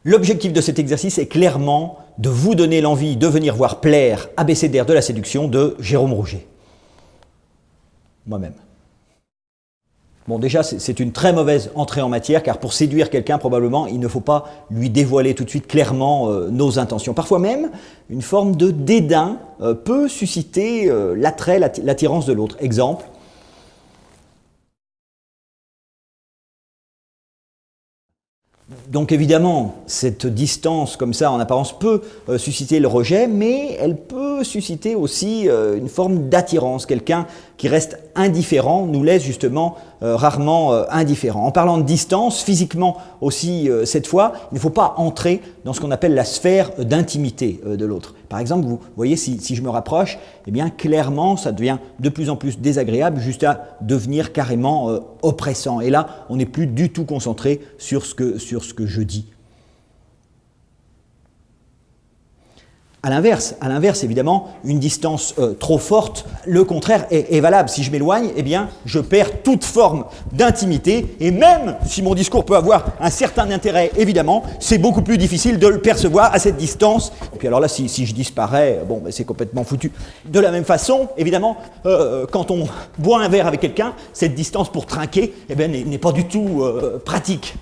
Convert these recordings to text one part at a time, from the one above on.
L'objectif de cet exercice est clairement de vous donner l'envie de venir voir Plaire, abécédaire de la séduction de Jérôme Rouget. Moi-même. Bon, déjà, c'est une très mauvaise entrée en matière, car pour séduire quelqu'un, probablement, il ne faut pas lui dévoiler tout de suite clairement nos intentions. Parfois même, une forme de dédain peut susciter l'attrait, l'attirance de l'autre. Exemple. Donc évidemment, cette distance comme ça en apparence peut susciter le rejet, mais elle peut susciter aussi une forme d'attirance. Quelqu'un qui reste indifférent nous laisse justement rarement indifférents. En parlant de distance, physiquement aussi cette fois, il ne faut pas entrer dans ce qu'on appelle la sphère d'intimité de l'autre. Par exemple, vous voyez, si je me rapproche, eh bien clairement ça devient de plus en plus désagréable jusqu'à devenir carrément oppressant. Et là, on n'est plus du tout concentré sur ce que je dis. À l'inverse, évidemment, une distance trop forte, le contraire est valable. Si je m'éloigne, eh bien, je perds toute forme d'intimité. Et même si mon discours peut avoir un certain intérêt, évidemment, c'est beaucoup plus difficile de le percevoir à cette distance. Et puis alors là, si je disparais, bon, ben, c'est complètement foutu. De la même façon, évidemment, quand on boit un verre avec quelqu'un, cette distance pour trinquer, eh bien, n'est pas du tout pratique.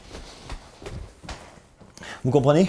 Vous comprenez ?